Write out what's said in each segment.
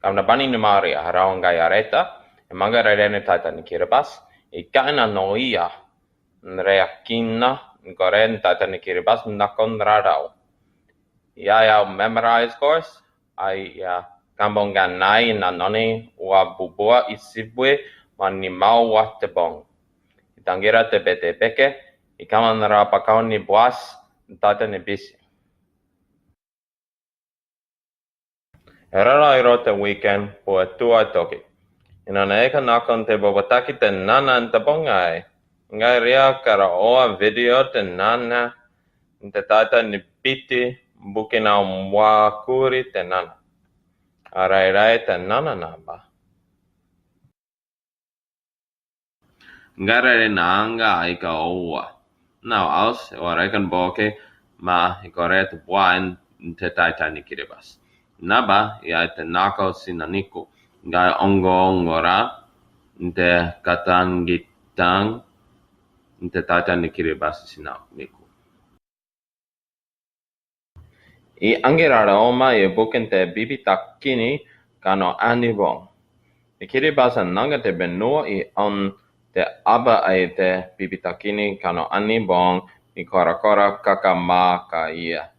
Kamna bani ni Maria haraonga yareta, e manga rene tata ni Kiribati, e kana noia, nreakina, ngoren tata ni Kiribati nakon radao. Ya memorize course, ya kambonga nai na noni wa bubua isibwe mani mau wa tebong. Itangira te bete peke, ikama nara pakao ni boas, tata ni bisi. Erara iro te weekend po tua toki. Ina na eka nakon te bobotaki te nana te bongai. Ngai ria kara oa video te nana te tata ni piti bukina mwa kuri te nana. Arai te nana namba. Ngare na anga aika oa. Now aus orekan boke ma ikore te buain te tata ni Kiribati. Naba ya te nako sinaniku ngai ongo-ongora te katangitang te tata ni Kiribati sinaniku. I angirara oma e buken te bibi takini kano anibong. I Kiribati nanga te benua i on te aba ai te bibi takini kano anibong i korakora kakama ka ia.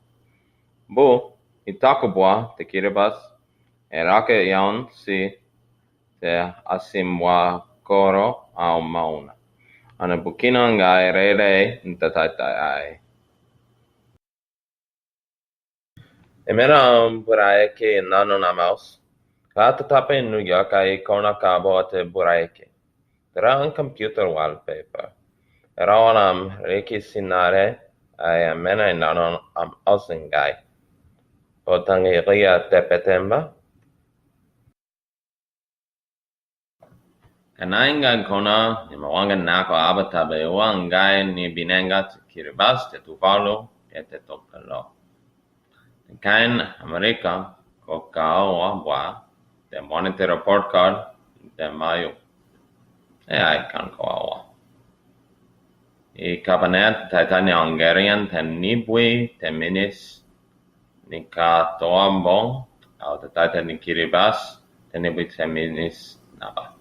Bu, i takubwa te Kiribati e rake iaon si te asimwa koro au mauna. Ana bukina ngai rei te taitai ai. E mera buraeke nano na mouse. Ka tatape in New York ai kona kabo te buraeke. Tera ang computer wallpaper. Era onam reiki sinare ai mena in nano am ausingai. O tangi ria te petemba. Kanainga kona ni mawanga nako abatabe wangai ni binenga te Kiribati te Tuvalu e te Tokalo. Kain Amerika ko kaoa wa te monetary report card te mayu. E ai kan kaoa. I kapanet taitani Hungarian te nibui te minis ni ka toambong au te taitani Kiribati te nibui te minis naba.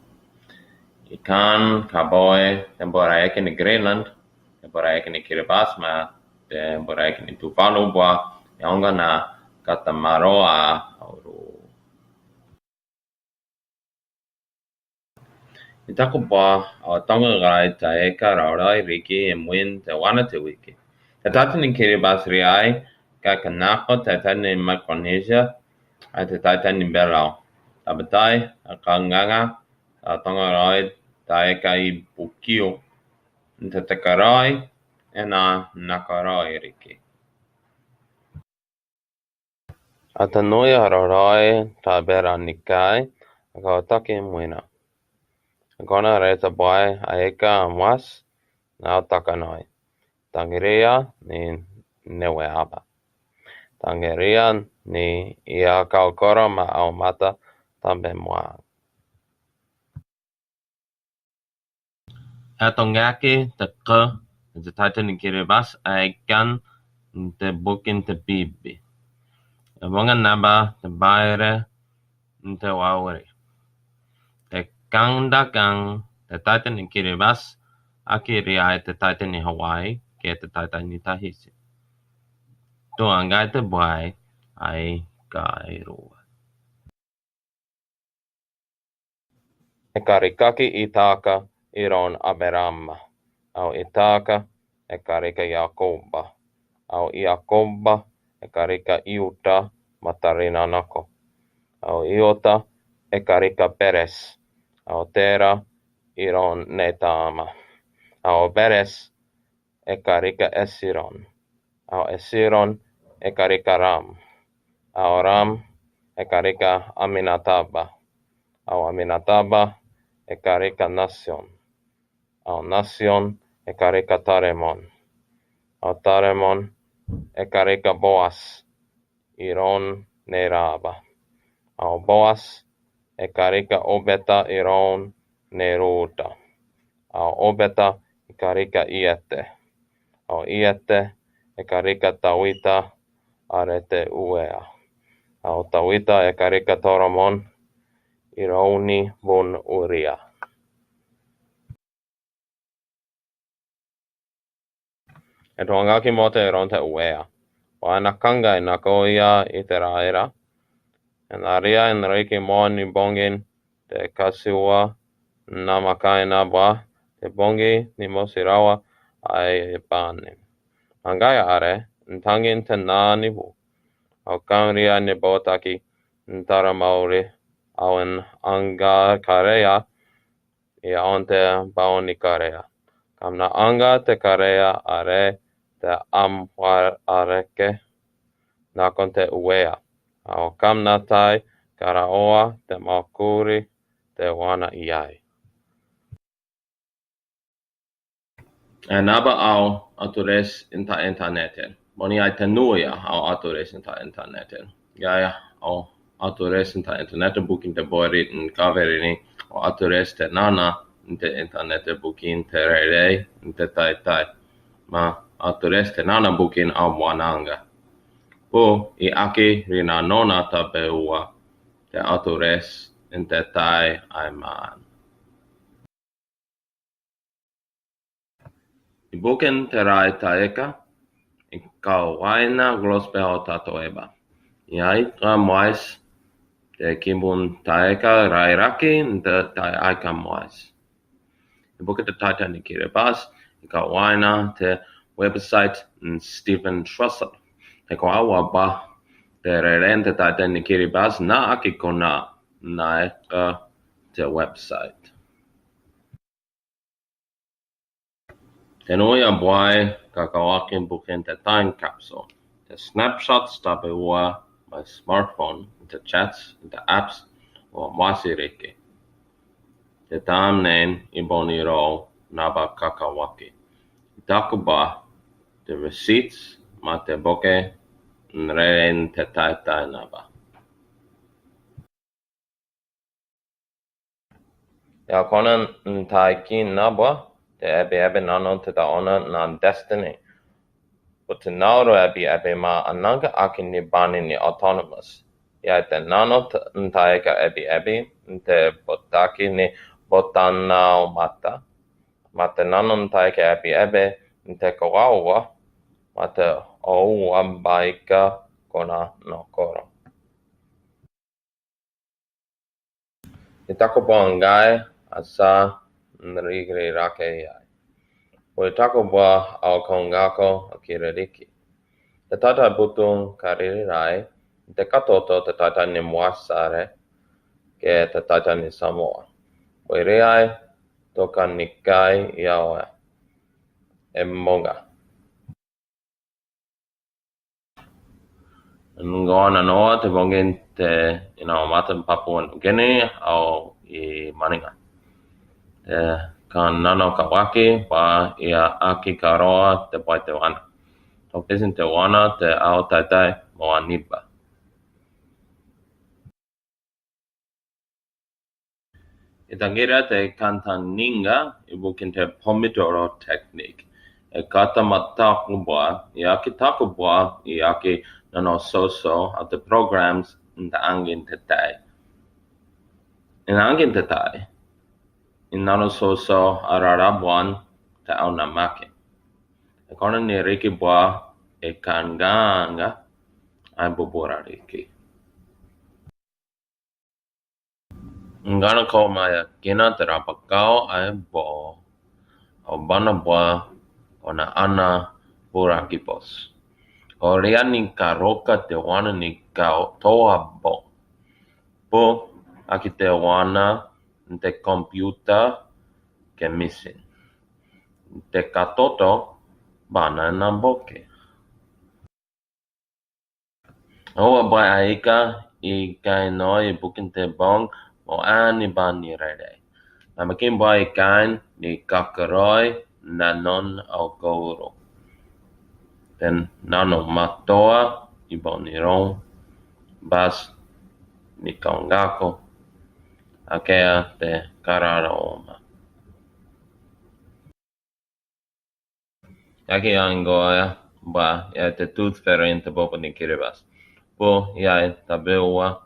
I kan kaboe te boraeke ni Greenland, te boraeke ni Kiribati ma te boraeke ni Tuvalu wa Yonga na katamaroa auru. I tako ba o tonga rai ta eka raurai riki e muin te wana te wiki. Te tata ni Kiribati riai ka kanako te tata ni Micronesia ai te tata ni Belau. Tabatai a kanganga a tonga rai ta eka I bukiu. Te takarai e na nakarai riki. Ata noi ararai ta bera nikai ka taki muina. Kona reta boy aeka amas na takanoi. Tangiria ni neweaba. Tangiria ni ia kaukora ma au mata tambe moa. Atongaki te ka te taita ni Kiribati aekan te bukin te bibi. E wanga naba te baere te wauri. Te kang te taita ni Kiribati aki ria te taita ni Hawaii ke te taita ni Tahiti. Tuangai te buai ai ka irua. E karikaki I taka I ron Aberama. Au I taka e karika Iakoba. Au Iakoba e karika Iuta Matarina nako. Au Iota e karika Peres. Au Tera I ron Netama. Au Peres e karika Esiron. Au Esiron e karika Ram. Au Ram e karika Aminataba. Au Aminataba e karika Nasion. Au Nasion e karika Taremon. Au Taremon e karika Boas. I ron Neraba. Au Boas e karika Obeta I ron Neruta. Au Obeta e karika Iete. Au Iete e karika Tawita arete uea. Au Tawita e karika Toromon Ironi von Uria. E tuangaki mo te ron te uea. Waina kanga I nakoia I te raera. En aria en reiki mo ni bongin te kasiwa na makaina ba te bongi ni mosirawa ai pane. Angaya are, ntangin te nā ni wu. Au kamria ni botaki ntara maori au en anga karea I aon te baoni karea. Kamna anga te karea are te amwarareke nakon te uea. Au kamna tai karaoa te maukuri te wana iai. E naba au atures inta interneten. Moni ai te nuia au atures inta interneten. Iaia au atures inta interneten bukin te borit in kaverini o atures te nana inte interneten bukin te rei inte tai. Ma atures te nana bukin au wananga. Po I aki rina nona ta beua te atures inte tai ai maan. I buken te rai taeka, I kauaina glospeho tatoeba. Iai ka moais te kimbun taeka rairaki te tai aika moais. I buken te taita ni Kiribati, I kauaina te website Stephen Trussell. He ko awa ba te reren te taita ni Kiribati na aki kona na eka te website. Te noia boai ka kawakin buken te time capsule. The snapshots tape ua my smartphone, the chats, the apps, o masiriki. Te tam nen I boni ro naba kakawaki. Takuba, the receipts, ma te boke, nreen te tai naba. Ja konan ntaiki naba, te ebe nano te taona na destiny. But te nauro ebe ma ananga aki ni bani ni autonomous. Ja te nano ntaika ebe te botaki ni botanao mata. Ma te nano ntaika ebe te kawaua ma te oua baika kona no koro. I tako po ngai asa nrigri rake iai. O I tako boa au kongako a kirariki. Te tata butung kariri rai, te katoto te tata ni mwasare ke te tata ni Samoa. O I reai toka nikai iaoe e monga. Ngona noa te bongin te mata Papua New Guinea au I Maninga. Te kan nano kawaki pa ia aki karoa te pai te wana. Tau pisin te wana te ao taitai mo aniba. I tangira te kantaninga I bukin te Pomodoro technique. E kata matakubwa I aki takubwa I aki nano soso at the programs in the angin te tai. In angin te tai, in nano soso ararabuan te au namake. E kona ni riki bwa e kanganga ai bubura riki. Ngana ko maya kina te rapakao ai bo o bana bwa o na ana buraki pos. O rea ni ka roka te wana ni ka toa bo. Po aki te wana te computer ke missing. Te katoto bana na boke. Oa bai aika I kai noi I bukin te bong o ani bani rede. Na makin bai kain ni kakaroi na non au kouro. Ten nano matoa I boni rong bas ni kaungako akea te karara oma. Aki angoia ba ia te tooth fairy in te popo ni Kiribati. Po ia tabeua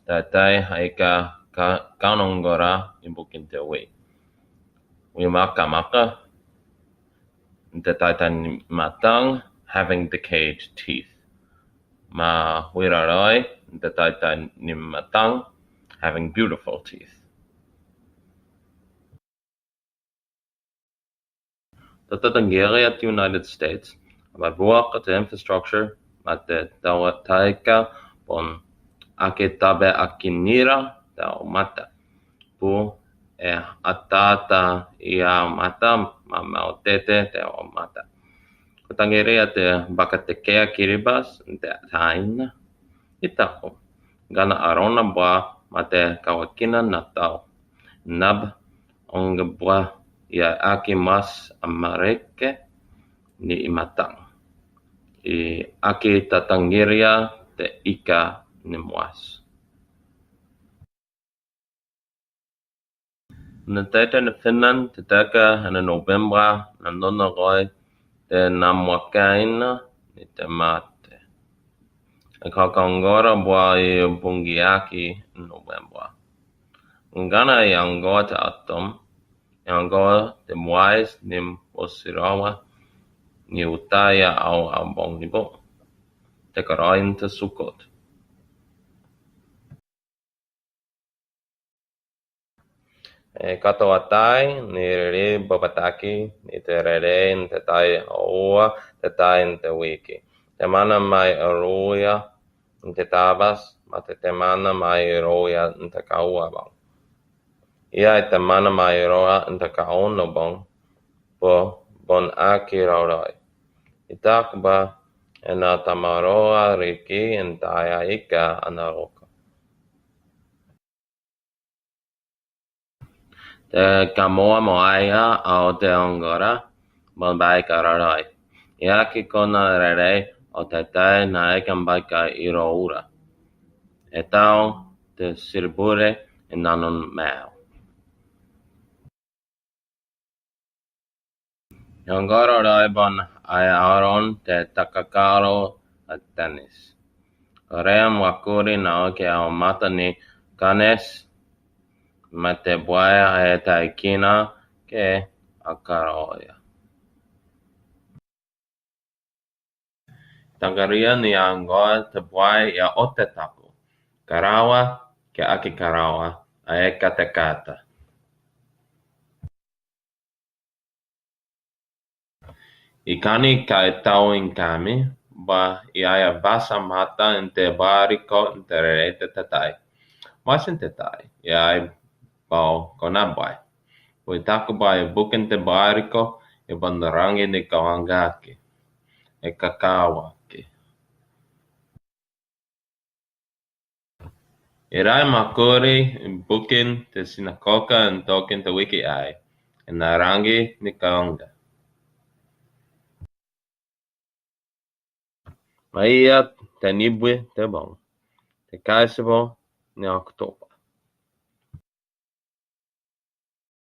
tatai haika kaunongora ni bukin te we. We maka the taitan matang having decayed teeth. Ma wiraroi the taitan ni matang having beautiful teeth. Tatangere at the United States, about work at the infrastructure, at the Taika on Aketabe Akinira, the Mata, Pu Atata Ia Mata, Mamaotete, the Mata. Tatangere at the Bakatekea Kiribas, the Taina, Itako, Gana Arona Boa, Mate Kawakina Natao, Nab Ongabwa. Ia aki mas amareke ni imatang. I aki tatangiria te ika ni muas. Na tete na Finland te teka hana Novembra na nonaroi te namwakaina ni te mate. E kakangora bua I bungiaki Novembra. Ngana I angoa te atom. Angoa te moais ni Osirawa ni utaya au ambong ni bo. Te karain te sukot. E katoa tai ni riri babataki ni te rere ni te tai aua te tai ni te wiki. Te mana mai aruia ni te tabas ma te mana mai aruia ni te kaua bang. Ia I te mana mai roa ni te kaono bang po bon aki raurai. I takba e nā tamaroa riki en taia ika ana roka. Te kamoa moaia au te ongora mon bai ka rarai. Ia ki kona rere o te tae na ekan bai ka iroura. E tau te siribure e nanon meo. E ongora rai bon ai aron te takakaro a tennis. Rea mwakuri na oke au mata ni kanes ma te buaia e tai kina ke akaroia. Tangaria ni angoa te buai ia o te tapu. Karawa ke aki karawa a e kata. I kani ka e tau in kami, ba I aia vasa mata in te bariko in te rere te tatai. Wasin te tai, I ai bau kona bai. Ui taku bai bukin te bariko I bandarangi ni kawangaki. E kakawaki. I rai makuri bukin te sinakoka in tokin te wiki ai. E narangi ni kaonga. Maia te nibwe te bong. Te kaisabo ni Oktober.